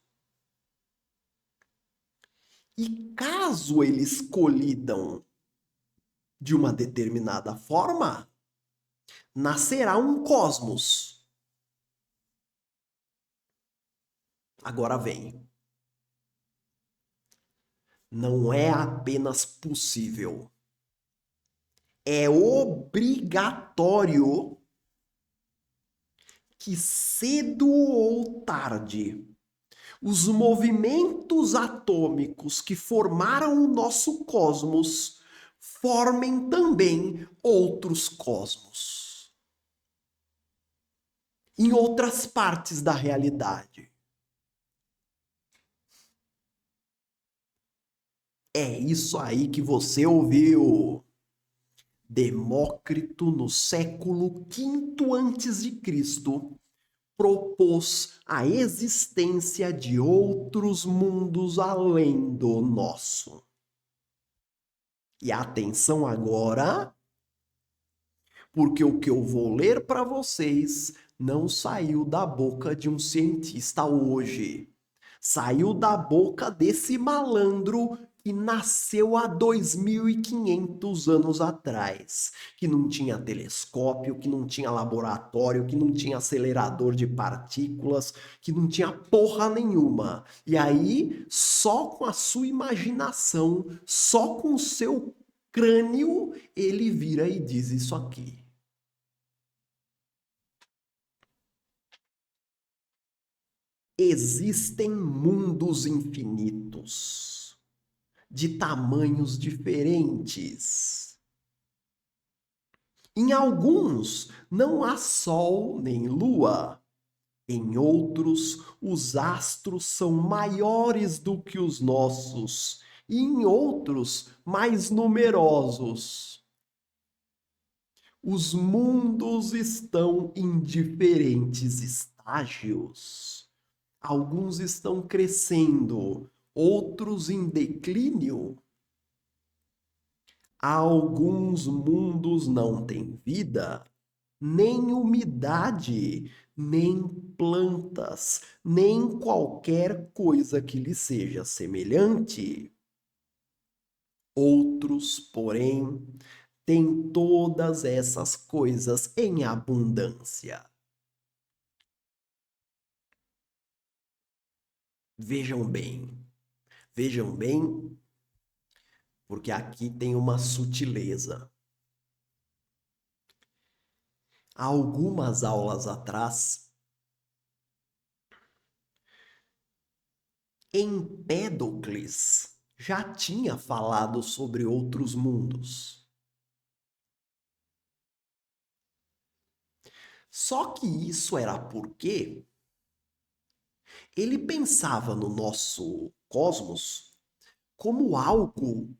A: E caso eles colidam de uma determinada forma, nascerá um cosmos. Agora vem. Não é apenas possível. É obrigatório que cedo ou tarde os movimentos atômicos que formaram o nosso cosmos formem também outros cosmos em outras partes da realidade. É isso aí que você ouviu. Demócrito, no século V a.C., propôs a existência de outros mundos além do nosso. E atenção agora, porque o que eu vou ler para vocês não saiu da boca de um cientista hoje. Saiu da boca desse malandro que nasceu há 2.500 anos atrás, que não tinha telescópio, que não tinha laboratório, que não tinha acelerador de partículas, que não tinha porra nenhuma. E aí, só com a sua imaginação, só com o seu crânio, ele vira e diz isso aqui. Existem mundos infinitos, de tamanhos diferentes. Em alguns não há sol nem lua. Em outros, os astros são maiores do que os nossos, e em outros, mais numerosos. Os mundos estão em diferentes estágios. Alguns estão crescendo, outros em declínio. Alguns mundos não têm vida, nem umidade, nem plantas, nem qualquer coisa que lhe seja semelhante. Outros, porém, têm todas essas coisas em abundância. Vejam bem, porque aqui tem uma sutileza. Há algumas aulas atrás, Empédocles já tinha falado sobre outros mundos. Só que isso era porque ele pensava no nosso cosmos como algo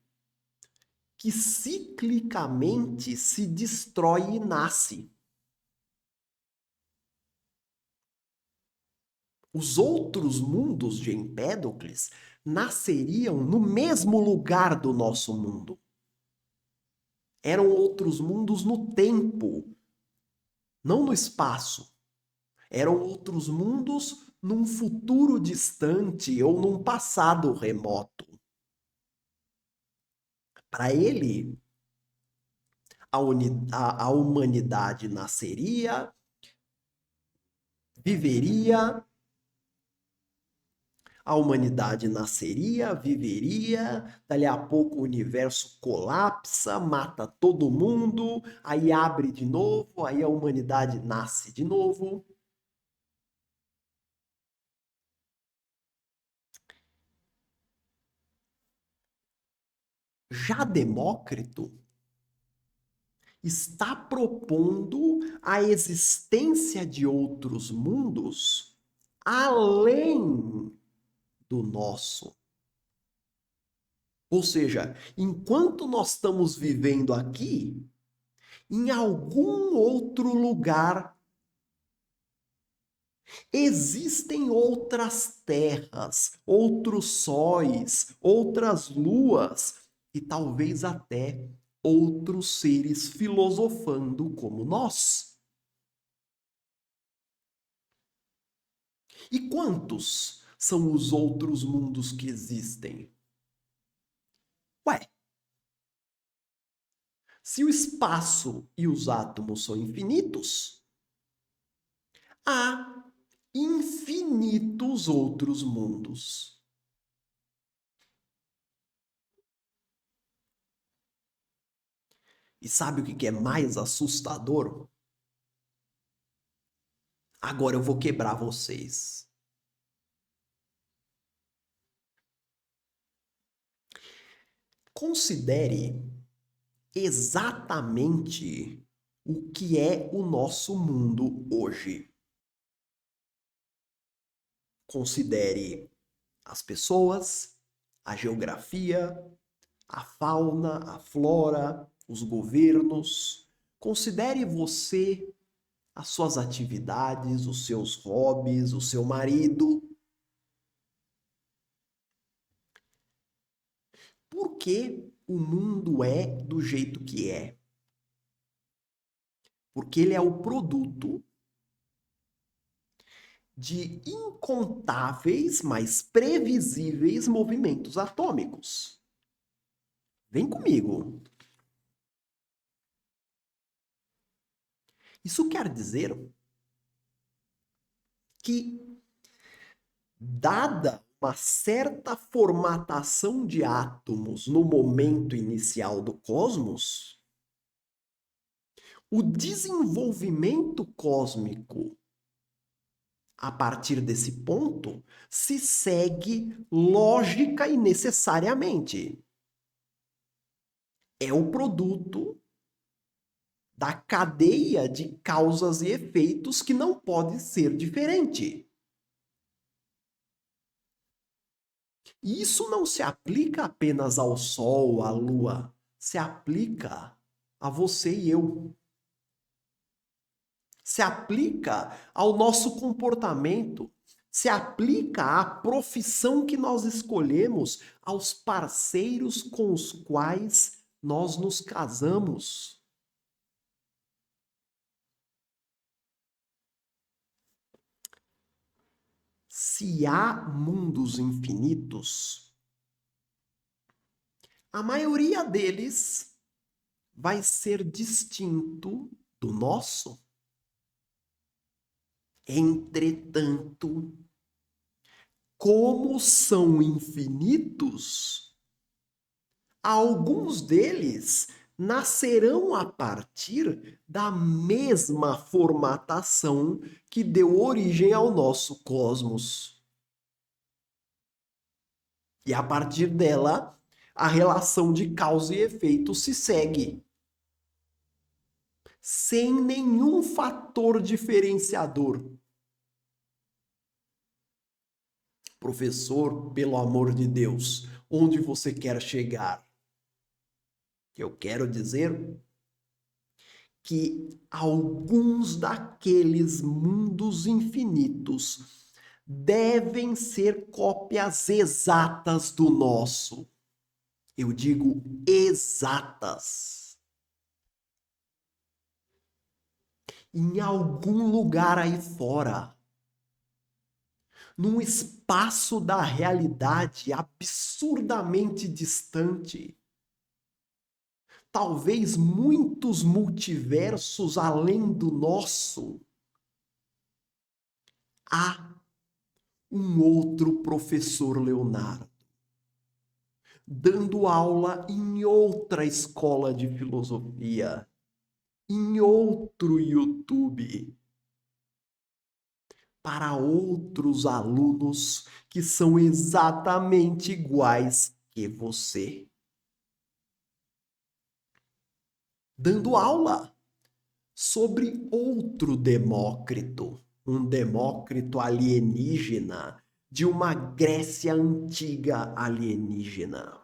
A: que ciclicamente se destrói e nasce. Os outros mundos de Empédocles nasceriam no mesmo lugar do nosso mundo. Eram outros mundos no tempo, não no espaço. Eram outros mundos num futuro distante ou num passado remoto. Para ele, a humanidade nasceria, viveria, dali a pouco o universo colapsa, mata todo mundo, aí abre de novo, aí a humanidade nasce de novo. Já Demócrito está propondo a existência de outros mundos além do nosso. Ou seja, enquanto nós estamos vivendo aqui, em algum outro lugar existem outras terras, outros sóis, outras luas e talvez até outros seres filosofando como nós. E quantos são os outros mundos que existem? Ué, Se o espaço e os átomos são infinitos, há infinitos outros mundos. E sabe o que é mais assustador? Agora eu vou quebrar vocês. Considere exatamente o que é o nosso mundo hoje. Considere as pessoas, a geografia, a fauna, a flora, os governos. Considere você, as suas atividades, os seus hobbies, o seu marido. Por que o mundo é do jeito que é? Porque ele é o produto de incontáveis, mas previsíveis movimentos atômicos. Vem comigo. Isso quer dizer que, dada uma certa formatação de átomos no momento inicial do cosmos, o desenvolvimento cósmico a partir desse ponto se segue lógica e necessariamente. É o produto da cadeia de causas e efeitos que não pode ser diferente. E isso não se aplica apenas ao Sol, à Lua, se aplica a você e eu. Se aplica ao nosso comportamento, se aplica à profissão que nós escolhemos, aos parceiros com os quais nós nos casamos. Se há mundos infinitos, a maioria deles vai ser distinto do nosso. Entretanto, como são infinitos, alguns deles nascerão a partir da mesma formatação que deu origem ao nosso cosmos. E a partir dela, a relação de causa e efeito se segue, sem nenhum fator diferenciador. Professor, pelo amor de Deus, onde você quer chegar? Eu quero dizer que alguns daqueles mundos infinitos devem ser cópias exatas do nosso. Eu digo exatas. Em algum lugar aí fora, num espaço da realidade absurdamente distante, talvez muitos multiversos além do nosso, há um outro professor Leonardo, dando aula em outra escola de filosofia, em outro YouTube, para outros alunos que são exatamente iguais que você. Dando aula sobre outro Demócrito, um Demócrito alienígena de uma Grécia antiga alienígena.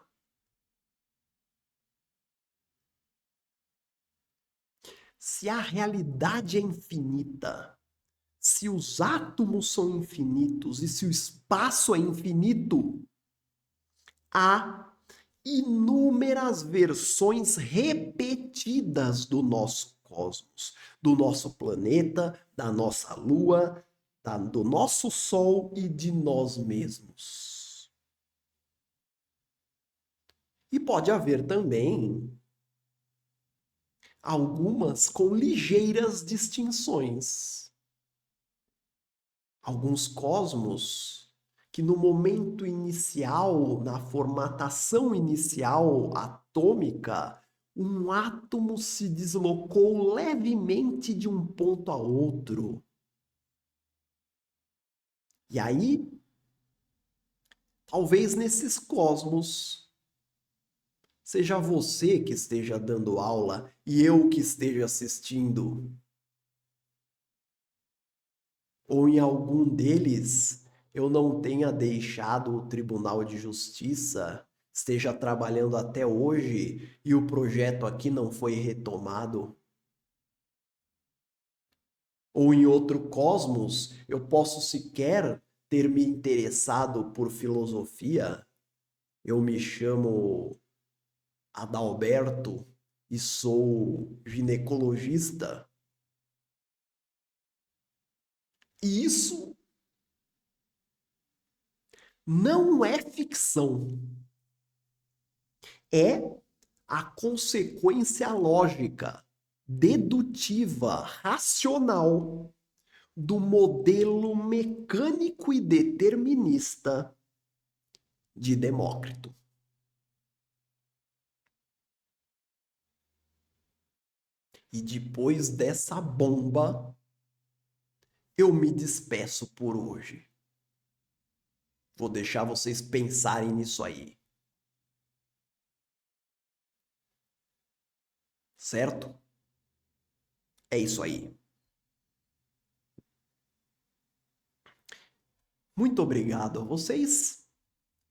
A: Se a realidade é infinita, se os átomos são infinitos e se o espaço é infinito, há inúmeras versões repetidas do nosso cosmos, do nosso planeta, da nossa Lua, do nosso Sol e de nós mesmos. E pode haver também algumas com ligeiras distinções. Alguns cosmos que no momento inicial, na formatação inicial atômica, um átomo se deslocou levemente de um ponto a outro. E aí, talvez nesses cosmos, seja você que esteja dando aula e eu que esteja assistindo, ou em algum deles eu não tenha deixado o Tribunal de Justiça, esteja trabalhando até hoje e o projeto aqui não foi retomado. Ou em outro cosmos, eu posso sequer ter me interessado por filosofia. Eu me chamo Adalberto e sou ginecologista. E isso não é ficção. É a consequência lógica, dedutiva, racional do modelo mecânico e determinista de Demócrito. E depois dessa bomba, eu me despeço por hoje. Vou deixar vocês pensarem nisso aí. Certo? É isso aí. Muito obrigado a vocês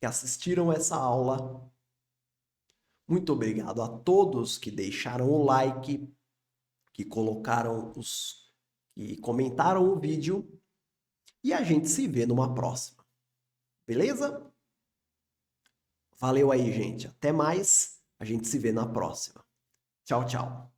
A: que assistiram essa aula. Muito obrigado a todos que deixaram o like, que que comentaram o vídeo. E a gente se vê numa próxima. Beleza? Valeu aí, gente. Até mais. A gente se vê na próxima. Tchau, tchau.